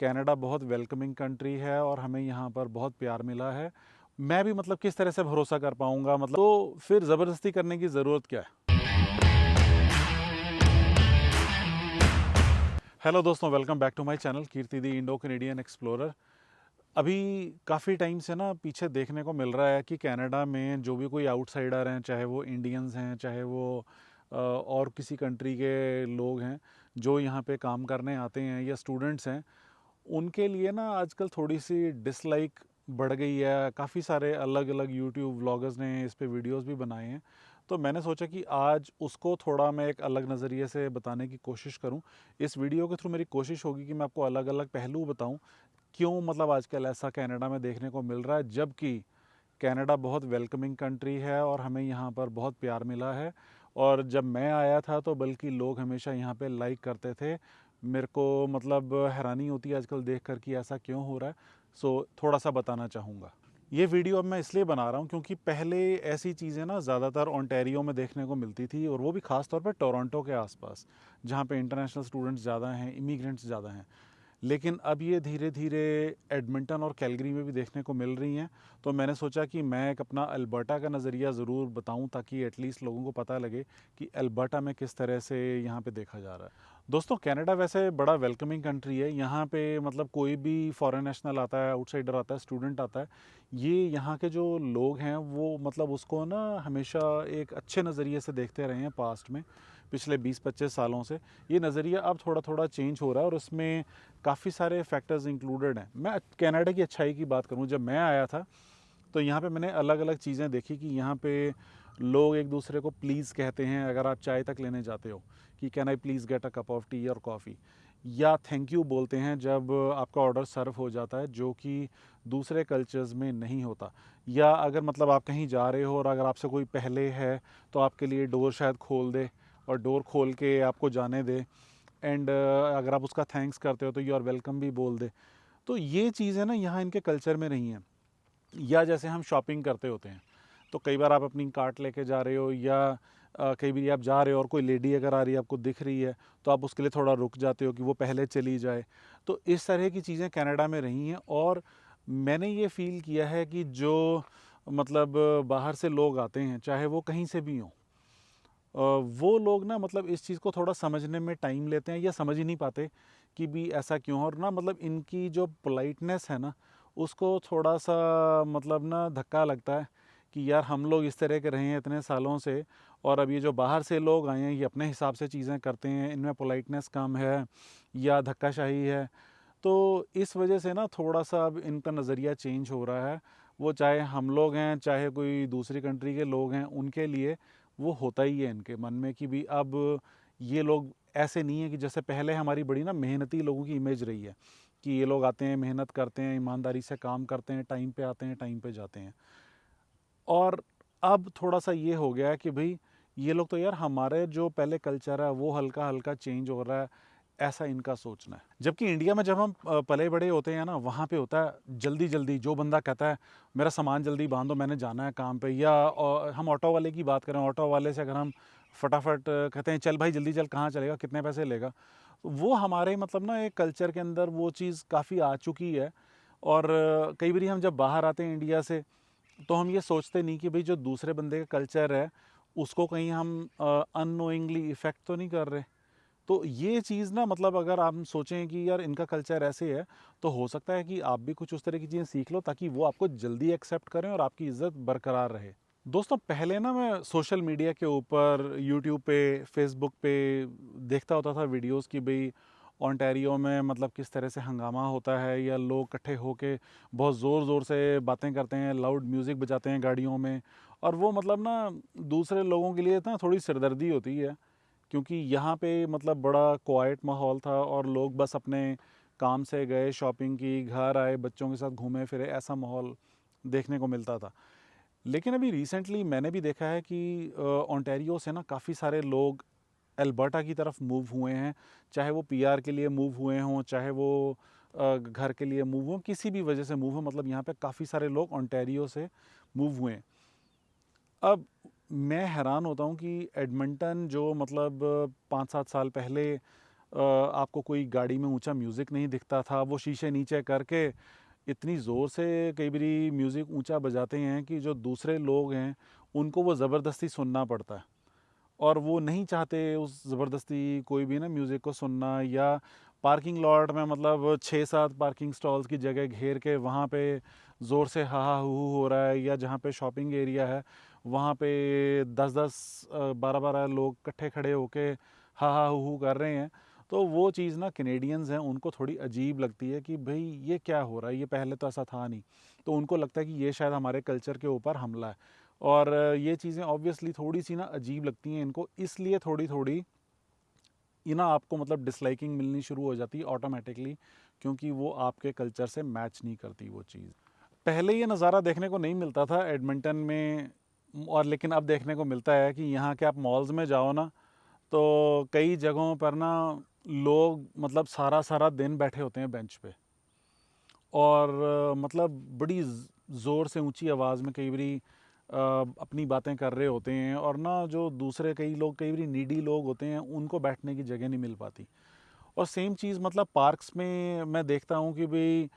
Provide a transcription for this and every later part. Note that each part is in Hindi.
कनाडा बहुत वेलकमिंग कंट्री है और हमें यहाँ पर बहुत प्यार मिला है। मैं भी मतलब किस तरह से भरोसा कर पाऊँगा, मतलब तो फिर ज़बरदस्ती करने की ज़रूरत क्या है। हेलो दोस्तों, welcome back to my channel Kirti the Indo Canadian explorer. अभी काफ़ी टाइम से ना पीछे देखने को मिल रहा है कि कनाडा में जो भी कोई आउटसाइडर हैं, चाहे वो इंडियंस हैं, चाहे वो और किसी कंट्री के लोग हैं जो यहाँ पे काम करने आते हैं या स्टूडेंट्स हैं, उनके लिए ना आजकल थोड़ी सी डिसलाइक बढ़ गई है। काफ़ी सारे अलग अलग यूट्यूब व्लॉगर्स ने इस पे वीडियोस भी बनाए हैं। तो मैंने सोचा कि आज उसको थोड़ा मैं एक अलग नज़रिए से बताने की कोशिश करूं। इस वीडियो के थ्रू मेरी कोशिश होगी कि मैं आपको अलग अलग पहलू बताऊं, क्यों मतलब आजकल ऐसा कनाडा में देखने को मिल रहा है, जबकि कनाडा बहुत वेलकमिंग कंट्री है और हमें यहाँ पर बहुत प्यार मिला है। और जब मैं आया था तो बल्कि लोग हमेशा यहाँ पे लाइक करते थे। मेरे को मतलब हैरानी होती है आजकल देख कर कि ऐसा क्यों हो रहा है। सो थोड़ा सा बताना चाहूँगा। ये वीडियो अब मैं इसलिए बना रहा हूँ क्योंकि पहले ऐसी चीज़ें ना ज़्यादातर ओंटारियो में देखने को मिलती थी, और वो भी ख़ास तौर पे टोरंटो के आसपास, जहाँ पे इंटरनेशनल स्टूडेंट्स ज़्यादा हैं, इमिग्रेंट्स ज़्यादा हैं। लेकिन अब ये धीरे धीरे एडमिंटन और कैलगरी में भी देखने को मिल रही हैं। तो मैंने सोचा कि मैं एक अपना अल्बर्टा का नज़रिया ज़रूर बताऊं, ताकि एटलीस्ट लोगों को पता लगे कि अल्बर्टा में किस तरह से यहाँ पे देखा जा रहा है। दोस्तों, कनाडा वैसे बड़ा वेलकमिंग कंट्री है। यहाँ पे मतलब कोई भी फॉरेन नेशनल आता है, आउटसाइडर आता है, स्टूडेंट आता है, ये यहाँ के जो लोग हैं वो मतलब उसको ना हमेशा एक अच्छे नज़रिए से देखते रहे हैं पास्ट में, पिछले 20-25 सालों से। ये नज़रिया अब थोड़ा थोड़ा चेंज हो रहा है और उसमें काफ़ी सारे फैक्टर्स इंक्लूडेड हैं। मैं कनाडा की अच्छाई की बात करूं, जब मैं आया था तो यहाँ पे मैंने अलग अलग चीज़ें देखी कि यहाँ पे लोग एक दूसरे को प्लीज़ कहते हैं। अगर आप चाय तक लेने जाते हो कि can I please get a cup of T और कॉफ़ी, या थैंक यू बोलते हैं जब आपका ऑर्डर सर्व हो जाता है, जो कि दूसरे कल्चर्स में नहीं होता। या अगर मतलब आप कहीं जा रहे हो और अगर आपसे कोई पहले है तो आपके लिए डोर शायद खोल दे और डोर खोल के आपको जाने दे। एंड अगर आप उसका थैंक्स करते हो तो यू आर वेलकम भी बोल दे। तो ये चीज़ें ना यहाँ इनके कल्चर में नहीं हैं। या जैसे हम शॉपिंग करते होते हैं तो कई बार आप अपनी कार्ट लेके जा रहे हो, या कई बार आप जा रहे हो और कोई लेडी अगर आ रही है आपको दिख रही है तो आप उसके लिए थोड़ा रुक जाते हो कि वो पहले चली जाए। तो इस तरह की चीज़ें कनाडा में रही हैं। और मैंने ये फ़ील किया है कि जो मतलब बाहर से लोग आते हैं, चाहे वो कहीं से भी हों, वो लोग ना मतलब इस चीज़ को थोड़ा समझने में टाइम लेते हैं या समझ ही नहीं पाते कि भी ऐसा क्यों है। और ना मतलब इनकी जो पोलाइटनेस है ना, उसको थोड़ा सा मतलब ना धक्का लगता है कि यार हम लोग इस तरह के रहे हैं इतने सालों से, और अब ये जो बाहर से लोग आए हैं ये अपने हिसाब से चीज़ें करते हैं, इनमें पोलाइटनेस कम है या धक्काशाही है। तो इस वजह से ना थोड़ा सा अब इनका नज़रिया चेंज हो रहा है। वो चाहे हम लोग हैं, चाहे कोई दूसरी कंट्री के लोग हैं, उनके लिए वो होता ही है इनके मन में कि भी अब ये लोग ऐसे नहीं है कि जैसे पहले हमारी बड़ी ना मेहनती लोगों की इमेज रही है कि ये लोग आते हैं, मेहनत करते हैं, ईमानदारी से काम करते हैं, टाइम पे आते हैं, टाइम पे जाते हैं। और अब थोड़ा सा ये हो गया है कि भाई ये लोग तो यार हमारे जो पहले कल्चर है वो हल्का हल्का चेंज हो रहा है, ऐसा इनका सोचना है। जबकि इंडिया में जब हम पले बड़े होते हैं ना, वहाँ पे होता है जल्दी जल्दी, जो बंदा कहता है मेरा सामान जल्दी बांधो मैंने जाना है काम पे। या हम ऑटो वाले की बात करें, ऑटो वाले से अगर हम फटाफट कहते हैं चल भाई जल्दी चल, कहाँ चलेगा, कितने पैसे लेगा, वो हमारे मतलब ना एक कल्चर के अंदर वो चीज़ काफ़ी आ चुकी है। और कई बार हम जब बाहर आते हैं इंडिया से तो हम ये सोचते नहीं कि भाई जो दूसरे बंदे का कल्चर है उसको कहीं हम अननोइंगली इफ़ेक्ट तो नहीं कर रहे। तो ये चीज़ ना मतलब अगर आप सोचें कि यार इनका कल्चर ऐसे है, तो हो सकता है कि आप भी कुछ उस तरह की चीज़ें सीख लो ताकि वो आपको जल्दी एक्सेप्ट करें और आपकी इज़्ज़त बरकरार रहे। दोस्तों, पहले ना मैं सोशल मीडिया के ऊपर, यूट्यूब पे, फेसबुक पे देखता होता था वीडियोस कि भाई ओंटारियो में मतलब किस तरह से हंगामा होता है, या लोग इकट्ठे होके बहुत ज़ोर ज़ोर से बातें करते हैं, लाउड म्यूज़िक बजाते हैं गाड़ियों में। और वो मतलब ना दूसरे लोगों के लिए ना थोड़ी सिरदर्दी होती है, क्योंकि यहाँ पे मतलब बड़ा क्वाइट माहौल था और लोग बस अपने काम से गए, शॉपिंग की, घर आए, बच्चों के साथ घूमे फिरे, ऐसा माहौल देखने को मिलता था। लेकिन अभी रिसेंटली मैंने भी देखा है कि ओंटारियो से ना काफ़ी सारे लोग अल्बर्टा की तरफ मूव हुए हैं। चाहे वो पीआर के लिए मूव हुए हों, चाहे वो घर के लिए मूव हों, किसी भी वजह से मूव हो, मतलब यहाँ पे काफ़ी सारे लोग ओंटारियो से मूव हुए हैं। अब मैं हैरान होता हूँ कि एडमंटन जो मतलब 5-7 साल पहले आपको कोई गाड़ी में ऊंचा म्यूज़िक नहीं दिखता था, वो शीशे नीचे करके इतनी ज़ोर से कई बारी म्यूज़िक ऊंचा बजाते हैं कि जो दूसरे लोग हैं उनको वो ज़बरदस्ती सुनना पड़ता है, और वो नहीं चाहते उस ज़बरदस्ती कोई भी ना म्यूज़िक को सुनना। या पार्किंग लॉट में मतलब 6-7 पार्किंग स्टॉल्स की जगह घेर के वहाँ पे ज़ोर से हा हा हू हू हो रहा है, या जहाँ पे शॉपिंग एरिया है वहाँ पे 10-10 12-12 लोग इकट्ठे खड़े होके हा हा हू हू कर रहे हैं। तो वो चीज़ ना कैनेडियंस हैं उनको थोड़ी अजीब लगती है कि भाई ये क्या हो रहा है, ये पहले तो ऐसा था नहीं। तो उनको लगता है कि ये शायद हमारे कल्चर के ऊपर हमला है, और ये चीज़ें ऑब्वियसली थोड़ी सी ना अजीब लगती हैं इनको, इसलिए थोड़ी थोड़ी ये ना आपको मतलब डिसलाइकिंग मिलनी शुरू हो जाती है ऑटोमेटिकली, क्योंकि वो आपके कल्चर से मैच नहीं करती वो चीज़। पहले ये नज़ारा देखने को नहीं मिलता था एडमिंटन में, और लेकिन अब देखने को मिलता है कि यहाँ के आप मॉल्स में जाओ ना, तो कई जगहों पर ना लोग मतलब सारा सारा दिन बैठे होते हैं बेंच पे, और मतलब बड़ी ज़ोर से ऊंची आवाज़ में कई बारी अपनी बातें कर रहे होते हैं, और ना जो दूसरे कई लोग कई बारी नीडी लोग होते हैं उनको बैठने की जगह नहीं मिल पाती। और सेम चीज़ मतलब पार्क्स में मैं देखता हूँ कि भाई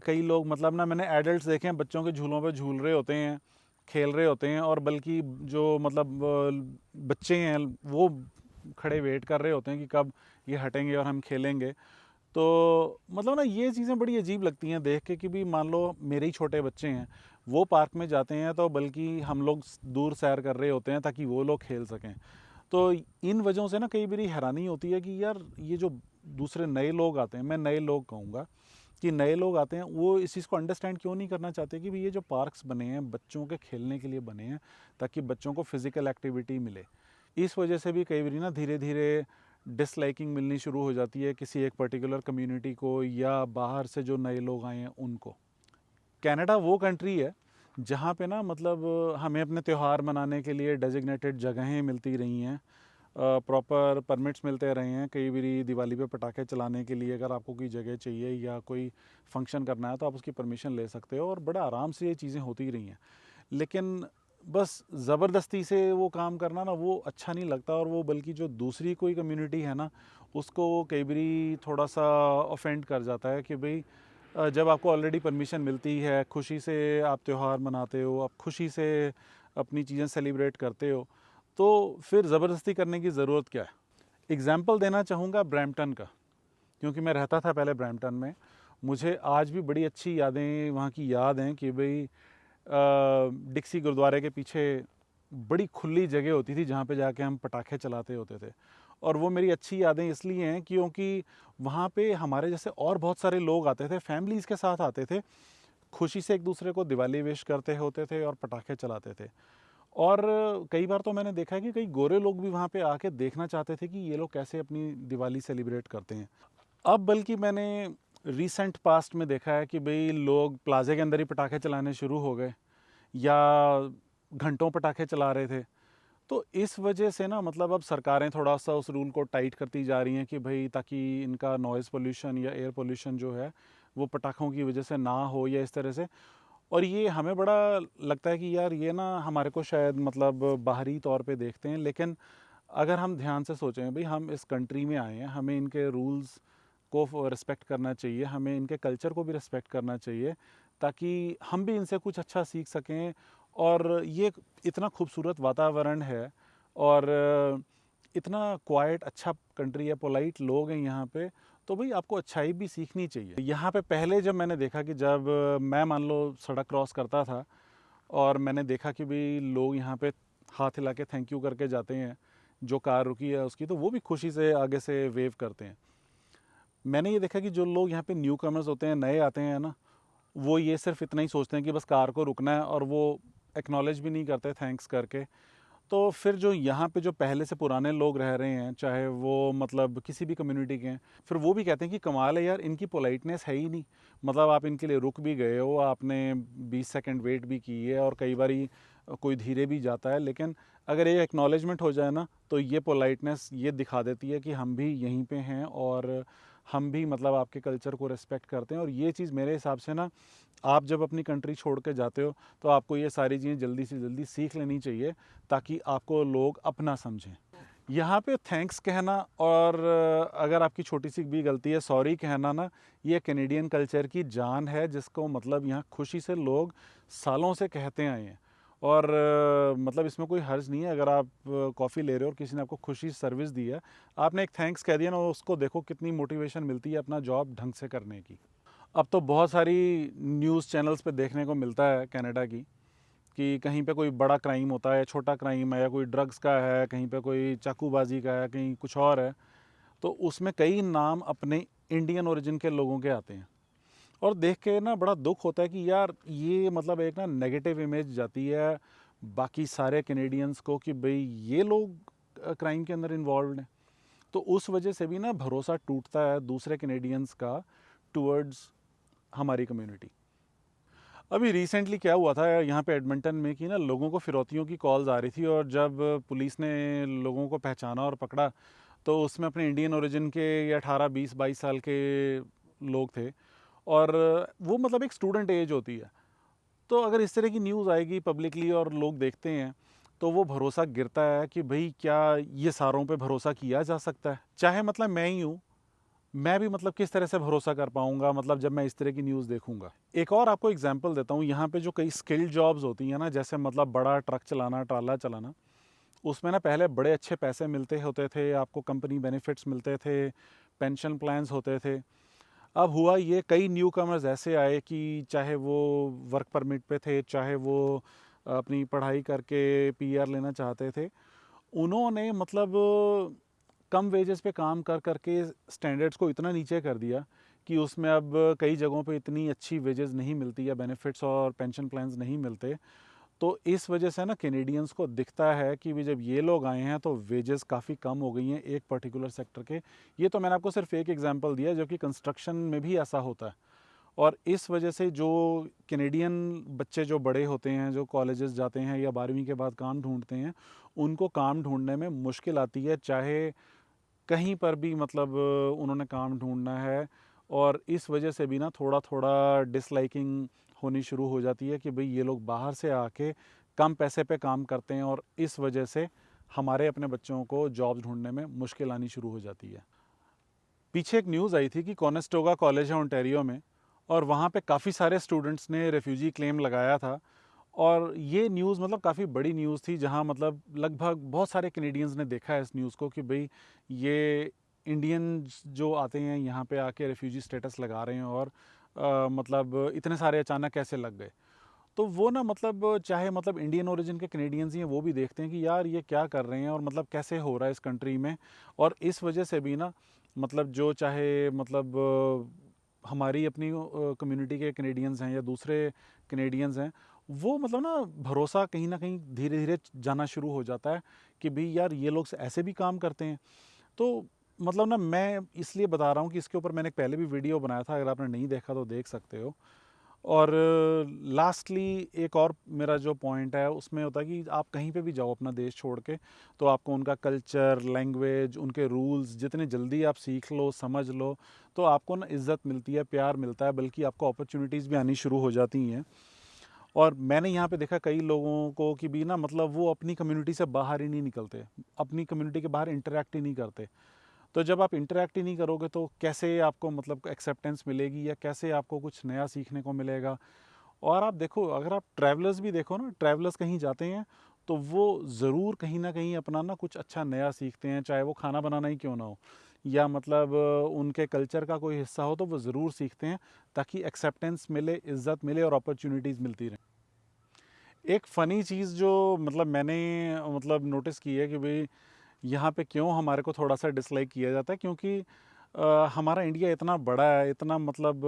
कई लोग मतलब ना मैंने एडल्ट्स देखे हैं बच्चों के झूलों पे झूल रहे होते हैं, खेल रहे होते हैं, और बल्कि जो मतलब बच्चे हैं वो खड़े वेट कर रहे होते हैं कि कब ये हटेंगे और हम खेलेंगे। तो मतलब ना ये चीज़ें बड़ी अजीब लगती हैं देख के कि भी मान लो मेरे ही छोटे बच्चे हैं, वो पार्क में जाते हैं तो बल्कि हम लोग दूर सैर कर रहे होते हैं ताकि वो लोग खेल सकें। तो इन वजहों से ना कई बारी हैरानी होती है कि यार ये जो दूसरे नए लोग आते हैं, मैं नए लोग कहूँगा कि नए लोग आते हैं, वो इस चीज़ को अंडरस्टैंड क्यों नहीं करना चाहते कि भाई ये जो पार्क्स बने हैं बच्चों के खेलने के लिए बने हैं ताकि बच्चों को फिज़िकल एक्टिविटी मिले। इस वजह से भी कई बारी ना धीरे धीरे डिसलाइकिंग मिलनी शुरू हो जाती है किसी एक पर्टिकुलर कम्युनिटी को, या बाहर से जो नए लोग आए हैं उनको। कनाडा वो कंट्री है जहाँ पे ना मतलब हमें अपने त्यौहार मनाने के लिए डेजिग्नेटेड जगहें मिलती रही हैं, प्रॉपर परमिट्स मिलते रहे हैं। कई बारी दिवाली पे पटाखे चलाने के लिए अगर आपको कोई जगह चाहिए या कोई फंक्शन करना है तो आप उसकी परमिशन ले सकते हो, और बड़ा आराम से ये चीज़ें होती रही हैं। लेकिन बस ज़बरदस्ती से वो काम करना ना वो अच्छा नहीं लगता, और वो बल्कि जो दूसरी कोई कम्युनिटी है ना उसको कई बारी थोड़ा सा ऑफेंड कर जाता है कि भाई जब आपको ऑलरेडी परमिशन मिलती है, खुशी से आप त्यौहार मनाते हो, आप खुशी से अपनी चीज़ें सेलिब्रेट करते हो, तो फिर ज़बरदस्ती करने की ज़रूरत क्या है। एग्ज़ाम्पल देना चाहूँगा ब्रैम्पटन का, क्योंकि मैं रहता था पहले ब्रैम्पटन में। मुझे आज भी बड़ी अच्छी यादें वहाँ की याद हैं कि भाई डिक्सी गुरुद्वारे के पीछे बड़ी खुली जगह होती थी जहाँ पे जाके हम पटाखे चलाते होते थे। और वो मेरी अच्छी यादें इसलिए हैं क्योंकि वहाँ पे हमारे जैसे और बहुत सारे लोग आते थे, फैमिलीज़ के साथ आते थे, खुशी से एक दूसरे को दिवाली विश करते होते थे और पटाखे चलाते थे। और कई बार तो मैंने देखा है कि कई गोरे लोग भी वहाँ पे आके देखना चाहते थे कि ये लोग कैसे अपनी दिवाली सेलिब्रेट करते हैं। अब बल्कि मैंने रिसेंट पास्ट में देखा है कि भाई लोग प्लाज़े के अंदर ही पटाखे चलाने शुरू हो गए, या घंटों पटाखे चला रहे थे। तो इस वजह से ना मतलब अब सरकारें थोड़ा सा उस रूल को टाइट करती जा रही हैं कि भाई ताकि इनका नॉइज़ पोल्यूशन या एयर पोल्यूशन जो है वो पटाखों की वजह से ना हो, या इस तरह से। और ये हमें बड़ा लगता है कि यार ये ना हमारे को शायद मतलब बाहरी तौर पे देखते हैं, लेकिन अगर हम ध्यान से सोचें भाई हम इस कंट्री में आए हैं, हमें इनके रूल्स को रिस्पेक्ट करना चाहिए, हमें इनके कल्चर को भी रिस्पेक्ट करना चाहिए ताकि हम भी इनसे कुछ अच्छा सीख सकें। और ये इतना खूबसूरत वातावरण है, और इतना क्वाइट अच्छा कंट्री है, पोलाइट लोग हैं यहाँ पे, तो भाई आपको अच्छाई भी सीखनी चाहिए। यहाँ पे पहले जब मैंने देखा कि जब मैं मान लो सड़क क्रॉस करता था और मैंने देखा कि भाई लोग यहाँ पे हाथ हिला के थैंक यू करके जाते हैं, जो कार रुकी है उसकी तो वो भी खुशी से आगे से वेव करते हैं। मैंने ये देखा कि जो लोग यहाँ पे न्यू कमर्स होते हैं, नए आते हैं ना, वो ये सिर्फ इतना ही सोचते हैं कि बस कार को रुकना है, और वो एक्नॉलेज भी नहीं करते थैंक्स करके। तो फिर जो यहाँ पे जो पहले से पुराने लोग रह रहे हैं, चाहे वो मतलब किसी भी कम्युनिटी के हैं, फिर वो भी कहते हैं कि कमाल है यार, इनकी पोलाइटनेस है ही नहीं। मतलब आप इनके लिए रुक भी गए हो, आपने 20 सेकंड वेट भी की है, और कई बारी कोई धीरे भी जाता है, लेकिन अगर ये एक्नॉलेजमेंट हो जाए ना तो ये पोलाइटनेस ये दिखा देती है कि हम भी यहीं पे हैं, और हम भी मतलब आपके कल्चर को रिस्पेक्ट करते हैं। और ये चीज़ मेरे हिसाब से ना आप जब अपनी कंट्री छोड़ के जाते हो तो आपको ये सारी चीज़ें जल्दी से जल्दी सीख लेनी चाहिए ताकि आपको लोग अपना समझें। यहाँ पे थैंक्स कहना और अगर आपकी छोटी सी भी गलती है सॉरी कहना ना, ये कैनेडियन कल्चर की जान है, जिसको मतलब यहाँ खुशी से लोग सालों से कहते आए हैं। और मतलब इसमें कोई हर्ज नहीं है, अगर आप कॉफ़ी ले रहे हो और किसी ने आपको खुशी से सर्विस दी है, आपने एक थैंक्स कह दिया ना, उसको देखो कितनी मोटिवेशन मिलती है अपना जॉब ढंग से करने की। अब तो बहुत सारी न्यूज़ चैनल्स पे देखने को मिलता है कनाडा की, कि कहीं पे कोई बड़ा क्राइम होता है, छोटा क्राइम है, या कोई ड्रग्स का है, कहीं पे कोई चाकूबाजी का है, कहीं कुछ और है, तो उसमें कई नाम अपने इंडियन ओरिजिन के लोगों के आते हैं। और देख के ना बड़ा दुख होता है कि यार ये मतलब एक ना नेगेटिव इमेज जाती है बाकी सारे कैनेडियंस को कि भाई ये लोग क्राइम के अंदर इन्वॉल्व हैं। तो उस वजह से भी ना भरोसा टूटता है दूसरे कैनेडियंस का टूवर्ड्स हमारी कम्युनिटी। अभी रिसेंटली क्या हुआ था यहाँ पे एडमिंटन में कि ना लोगों को फिरौतियों की कॉल्स आ रही थी, और जब पुलिस ने लोगों को पहचाना और पकड़ा तो उसमें अपने इंडियन ओरिजिन के ये 18, 20, 22 साल के लोग थे। और वो मतलब एक स्टूडेंट एज होती है। तो अगर इस तरह की न्यूज़ आएगी पब्लिकली और लोग देखते हैं, तो वो भरोसा गिरता है कि भाई क्या ये सारों पे भरोसा किया जा सकता है। चाहे मतलब मैं ही हूँ, मैं भी मतलब किस तरह से भरोसा कर पाऊंगा मतलब जब मैं इस तरह की न्यूज़ देखूंगा। एक और आपको एग्जांपल देता हूँ, यहाँ पे जो कई स्किल्ड जॉब्स होती हैं ना, जैसे मतलब बड़ा ट्रक चलाना, ट्राला चलाना, उसमें ना पहले बड़े अच्छे पैसे मिलते होते थे, आपको कंपनी बेनिफिट्स मिलते थे, पेंशन प्लान्स होते थे। अब हुआ ये, कई न्यू कमर्स ऐसे आए कि चाहे वो वर्क परमिट पे थे, चाहे वो अपनी पढ़ाई करके पीआर लेना चाहते थे, उन्होंने मतलब कम वेजेस पे काम कर करके स्टैंडर्ड्स को इतना नीचे कर दिया कि उसमें अब कई जगहों पे इतनी अच्छी वेजेस नहीं मिलती या बेनिफिट्स और पेंशन प्लान्स नहीं मिलते। तो इस वजह से ना कैनेडियंस को दिखता है कि भी जब ये लोग आए हैं तो वेजेस काफ़ी कम हो गई हैं एक पर्टिकुलर सेक्टर के। ये तो मैंने आपको सिर्फ एक एग्जांपल दिया, जो कि कंस्ट्रक्शन में भी ऐसा होता है। और इस वजह से जो कैनेडियन बच्चे जो बड़े होते हैं, जो कॉलेजेस जाते हैं या 12वीं के बाद काम ढूंढते हैं, उनको काम ढूंढने में मुश्किल आती है, चाहे कहीं पर भी मतलब उन्होंने काम ढूंढना है। और इस वजह से भी ना थोड़ा थोड़ा डिसलाइकिंग होनी शुरू हो जाती है कि भाई ये लोग बाहर से आके कम पैसे पे काम करते हैं, और इस वजह से हमारे अपने बच्चों को जॉब ढूंढने में मुश्किल आनी शुरू हो जाती है। पीछे एक न्यूज़ आई थी कि कॉनेस्टोगा कॉलेज है ओंटारियो में, और वहाँ पे काफ़ी सारे स्टूडेंट्स ने रेफ्यूजी क्लेम लगाया था। और ये न्यूज़ मतलब काफ़ी बड़ी न्यूज़ थी, जहाँ मतलब लगभग बहुत सारे कैनेडियंस ने देखा है इस न्यूज़ को कि भाई ये इंडियन जो आते हैं यहाँ पे आके रेफ्यूजी स्टेटस लगा रहे हैं, और मतलब इतने सारे अचानक कैसे लग गए। तो वो ना मतलब चाहे मतलब इंडियन ओरिजिन के कैनेडियंस ही हैं, वो भी देखते हैं कि यार ये क्या कर रहे हैं और मतलब कैसे हो रहा है इस कंट्री में। और इस वजह से भी ना मतलब जो चाहे मतलब हमारी अपनी कम्युनिटी के कैनेडियंस हैं या दूसरे कैनेडियंस हैं, वो मतलब ना कहीं धीरे धीरे जाना शुरू हो जाता है कि भाई यार ये लोग ऐसे भी काम करते हैं। तो मतलब ना मैं इसलिए बता रहा हूँ कि इसके ऊपर मैंने पहले भी वीडियो बनाया था, अगर आपने नहीं देखा तो देख सकते हो। और लास्टली एक और मेरा जो पॉइंट है उसमें होता है कि आप कहीं पे भी जाओ अपना देश छोड़ के, तो आपको उनका कल्चर, लैंग्वेज, उनके रूल्स जितने जल्दी आप सीख लो, समझ लो, तो आपको ना इज़्ज़त मिलती है, प्यार मिलता है, बल्कि आपको अपॉर्चुनिटीज़ भी आनी शुरू हो जाती हैं। और मैंने यहाँ पे देखा कई लोगों को कि भी ना मतलब वो अपनी कम्युनिटी से बाहर ही नहीं निकलते, अपनी कम्युनिटी के बाहर इंटरेक्ट ही नहीं करते। तो जब आप इंटरेक्ट ही नहीं करोगे तो कैसे आपको मतलब एक्सेप्टेंस मिलेगी, या कैसे आपको कुछ नया सीखने को मिलेगा। और आप देखो, अगर आप ट्रैवलर्स भी देखो ना, ट्रैवलर्स कहीं जाते हैं तो वो ज़रूर कहीं ना कहीं अपना ना कुछ अच्छा नया सीखते हैं, चाहे वो खाना बनाना ही क्यों ना हो, या मतलब उनके कल्चर का कोई हिस्सा हो, तो वो ज़रूर सीखते हैं, ताकि एक्सेप्टेंस मिले, इज़्ज़त मिले और अपॉर्चुनिटीज़ मिलती रहें। एक फ़नी चीज़ जो मतलब मैंने मतलब नोटिस की है कि भाई यहाँ पे क्यों हमारे को थोड़ा सा डिसलाइक किया जाता है, क्योंकि हमारा इंडिया इतना बड़ा है, इतना मतलब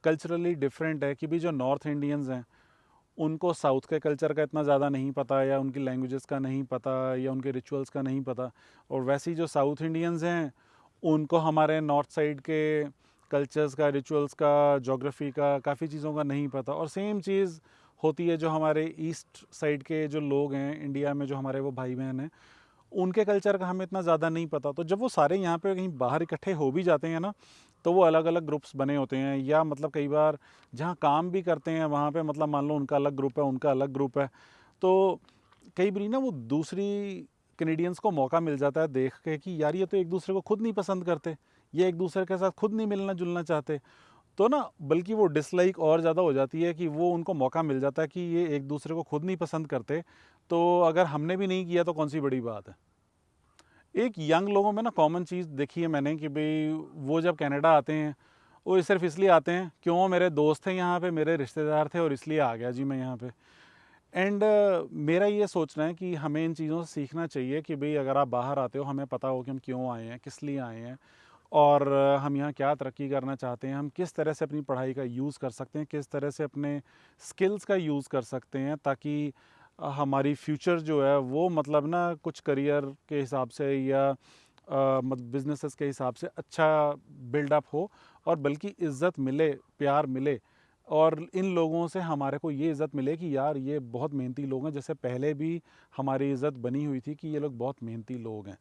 कल्चरली डिफरेंट है कि भी जो नॉर्थ इंडियंस हैं उनको साउथ के कल्चर का इतना ज़्यादा नहीं पता, या उनकी लैंग्वेजेस का नहीं पता, या उनके रिचुअल्स का नहीं पता। और वैसे ही जो साउथ इंडियंस हैं उनको हमारे नॉर्थ साइड के कल्चर्स का, रिचुअल्स का, जोग्राफ़ी का, काफ़ी चीज़ों का नहीं पता। और सेम चीज़ होती है जो हमारे ईस्ट साइड के जो लोग हैं इंडिया में, जो हमारे वो भाई बहन हैं, उनके कल्चर का हमें इतना ज़्यादा नहीं पता। तो जब वो सारे यहाँ पे कहीं बाहर इकट्ठे हो भी जाते हैं ना, तो वो अलग अलग ग्रुप्स बने होते हैं, या मतलब कई बार जहाँ काम भी करते हैं वहाँ पे मतलब मान लो उनका अलग ग्रुप है, उनका अलग ग्रुप है। तो कई बार ना वो दूसरी कनेडियंस को मौका मिल जाता है देख के कि यार ये तो एक दूसरे को खुद नहीं पसंद करते, ये एक दूसरे के साथ खुद नहीं मिलना जुलना चाहते, तो ना बल्कि वो डिसलाइक और ज़्यादा हो जाती है कि वो उनको मौका मिल जाता है कि ये एक दूसरे को खुद नहीं पसंद करते, तो अगर हमने भी नहीं किया तो कौन सी बड़ी बात है। एक यंग लोगों में ना कॉमन चीज़ देखी है मैंने कि भाई वो जब कनाडा आते हैं वो सिर्फ इसलिए आते हैं क्यों मेरे दोस्त थे यहाँ पे, मेरे रिश्तेदार थे और इसलिए आ गया जी मैं यहाँ पे। एंड मेरा ये सोचना है कि हमें इन चीज़ों से सीखना चाहिए कि भाई अगर आप बाहर आते हो हमें पता हो कि हम क्यों आए हैं, किस लिए आए हैं, और हम यहाँ क्या तरक्की करना चाहते हैं, हम किस तरह से अपनी पढ़ाई का यूज़ कर सकते हैं, किस तरह से अपने स्किल्स का यूज़ कर सकते हैं, ताकि हमारी फ्यूचर जो है वो मतलब ना कुछ करियर के हिसाब से या मतलब बिजनेसेस के हिसाब से अच्छा बिल्डअप हो, और बल्कि इज़्ज़त मिले, प्यार मिले, और इन लोगों से हमारे को ये इज़्ज़त मिले कि यार ये बहुत मेहनती लोग हैं, जैसे पहले भी हमारी इज़्ज़त बनी हुई थी कि ये लोग बहुत मेहनती लोग हैं।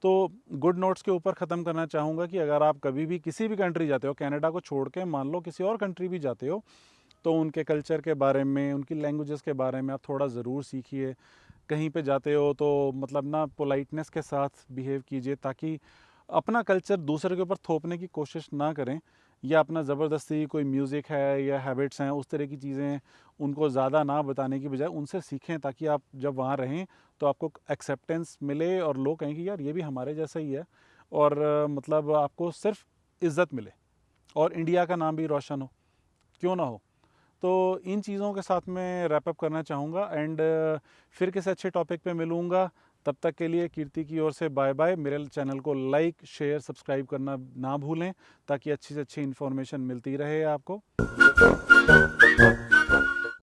तो गुड नोट्स के ऊपर ख़त्म करना चाहूँगा कि अगर आप कभी भी किसी भी कंट्री जाते हो, कनाडा को छोड़ के मान लो किसी और कंट्री भी जाते हो, तो उनके कल्चर के बारे में, उनकी लैंग्वेजेस के बारे में आप थोड़ा ज़रूर सीखिए। कहीं पे जाते हो तो मतलब ना पोलाइटनेस के साथ बिहेव कीजिए, ताकि अपना कल्चर दूसरे के ऊपर थोपने की कोशिश ना करें, या अपना ज़बरदस्ती कोई म्यूज़िक है या हैबिट्स हैं उस तरह की चीज़ें उनको ज़्यादा ना बताने की बजाय उनसे सीखें, ताकि आप जब वहाँ रहें तो आपको एक्सेप्टेंस मिले और लोग कहें कि यार ये भी हमारे जैसा ही है, और मतलब आपको सिर्फ इज़्ज़त मिले और इंडिया का नाम भी रोशन हो, क्यों ना हो। तो इन चीज़ों के साथ मैं रैप अप करना चाहूँगा, एंड फिर किसी अच्छे टॉपिक पे मिलूँगा। तब तक के लिए कीर्ति की ओर से बाय बाय। मेरे चैनल को लाइक शेयर सब्सक्राइब करना ना भूलें, ताकि अच्छी से अच्छी इन्फॉर्मेशन मिलती रहे आपको।